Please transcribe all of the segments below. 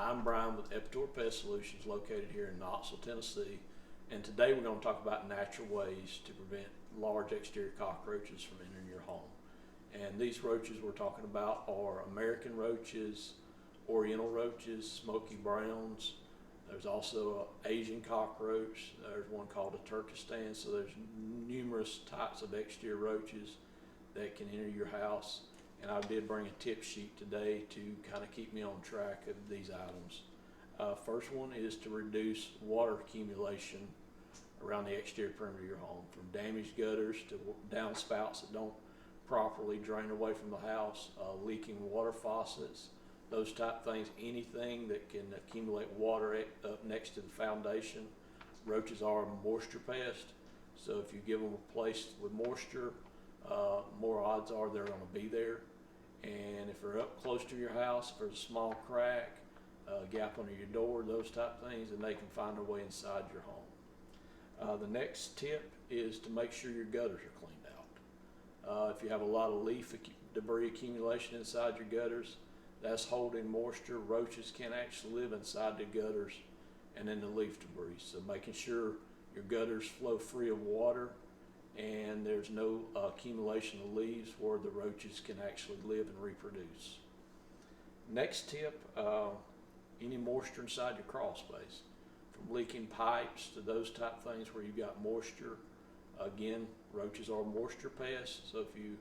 I'm Brian with Epitor Pest Solutions located here in Knoxville, Tennessee, and today we're going to talk about natural ways to prevent large exterior cockroaches from entering your home. And these roaches we're talking about are American roaches, Oriental roaches, Smokybrowns. There's also an Asian cockroach. There's one called a Turkestan. So there's numerous types of exterior roaches that can enter your house. And I did bring a tip sheet today to kind of keep me on track of these items. First one is to reduce water accumulation around the exterior perimeter of your home, from damaged gutters to downspouts that don't properly drain away from the house, leaking water faucets, those type things. Anything that can accumulate water up next to the foundation. Roaches are a moisture pest, so if you give them a place with moisture, more odds are they're going to be there. And if they're up close to your house, if there's a small crack, gap under your door, those type things, then they can find their way inside your home. The next tip is to make sure your gutters are cleaned out. If you have a lot of leaf debris accumulation inside your gutters, that's holding moisture. Roaches can actually live inside the gutters and in the leaf debris. So making sure your gutters flow free of water and there's no accumulation of leaves where the roaches can actually live and reproduce. Next tip, any moisture inside your crawl space, from leaking pipes to those type things where you've got moisture. Again, roaches are moisture pests, so if you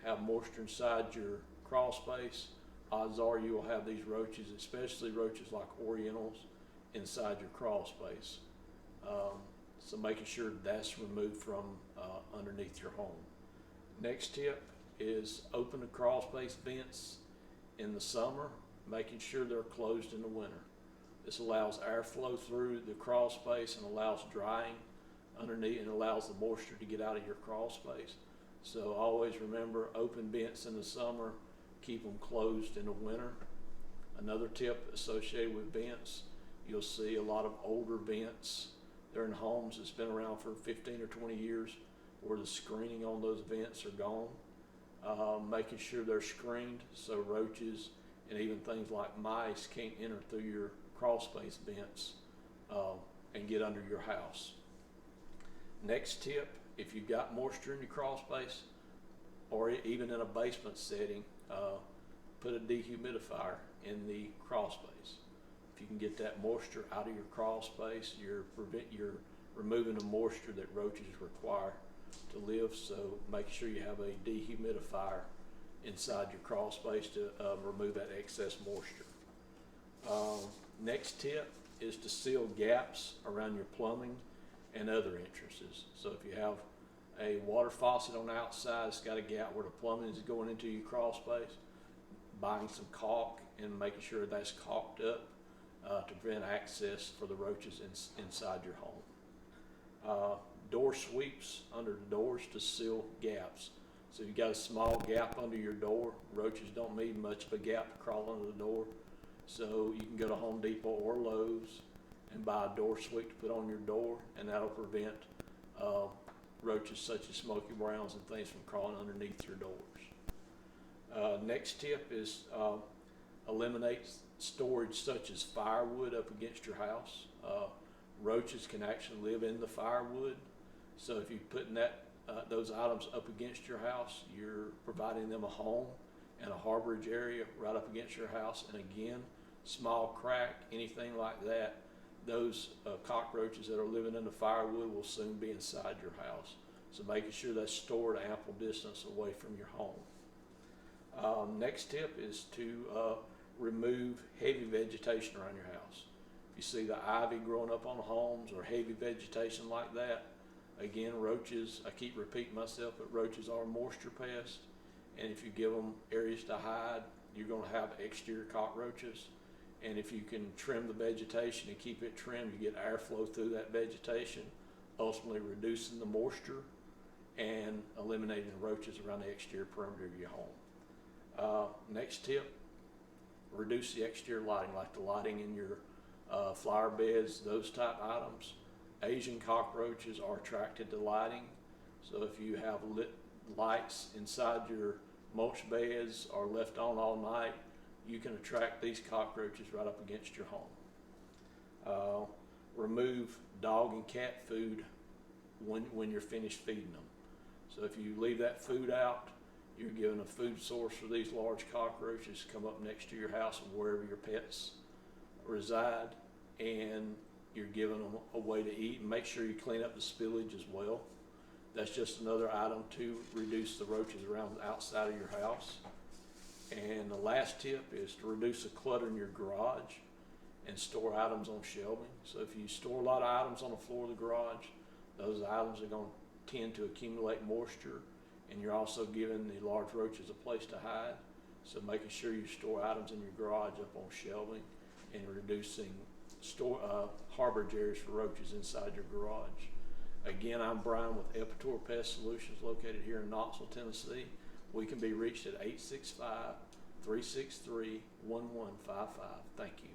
have moisture inside your crawl space, odds are you will have these roaches, especially roaches like Orientals, inside your crawl space. So making sure that's removed from underneath your home. Next tip is open the crawl space vents in the summer, making sure they're closed in the winter. This allows airflow through the crawl space and allows drying underneath and allows the moisture to get out of your crawl space. So always remember, open vents in the summer, keep them closed in the winter. Another tip associated with vents, you'll see a lot of older vents. They're in homes that's been around for 15 or 20 years where the screening on those vents are gone. Making sure they're screened so roaches and even things like mice can't enter through your crawl space vents and get under your house. Next tip, if you've got moisture in your crawl space or even in a basement setting, put a dehumidifier in the crawl space. If you can get that moisture out of your crawl space, you're removing the moisture that roaches require to live. So make sure you have a dehumidifier inside your crawl space to remove that excess moisture. Next tip is to seal gaps around your plumbing and other entrances. So if you have a water faucet on the outside, it's got a gap where the plumbing is going into your crawl space, buying some caulk and making sure that's caulked up to prevent access for the roaches inside your home. Door sweeps under the doors to seal gaps. So if you've got a small gap under your door, roaches don't need much of a gap to crawl under the door. So you can go to Home Depot or Lowe's and buy a door sweep to put on your door, and that'll prevent roaches such as Smokeybrowns and things from crawling underneath your doors. Next tip is eliminate storage such as firewood up against your house. Roaches can actually live in the firewood, so if you're putting those items up against your house, you're providing them a home and a harborage area right up against your house. And again, small crack, anything like that, those cockroaches that are living in the firewood will soon be inside your house. So making sure that's stored ample distance away from your home. Next tip is to remove heavy vegetation around your house. If you see the ivy growing up on homes or heavy vegetation like that, again, roaches, I keep repeating myself, but roaches are moisture pests, and if you give them areas to hide, you're going to have exterior cockroaches. And if you can trim the vegetation and keep it trimmed, you get airflow through that vegetation, ultimately reducing the moisture and eliminating the roaches around the exterior perimeter of your home. Next tip, reduce the exterior lighting, like the lighting in your flower beds, those type items. Asian cockroaches are attracted to lighting, so if you have lit lights inside your mulch beds or left on all night, you can attract these cockroaches right up against your home. Remove dog and cat food when you're finished feeding them. So if you leave that food out, you're giving a food source for these large cockroaches to come up next to your house or wherever your pets reside, and you're giving them a way to eat. And make sure you clean up the spillage as well. That's just another item to reduce the roaches around the outside of your house. And the last tip is to reduce the clutter in your garage and store items on shelving. So if you store a lot of items on the floor of the garage, those items are going to tend to accumulate moisture, and you're also giving the large roaches a place to hide. So making sure you store items in your garage up on shelving and reducing harborage areas for roaches inside your garage. Again, I'm Brian with Epitor Pest Solutions located here in Knoxville, Tennessee. We can be reached at 865-363-1155. Thank you.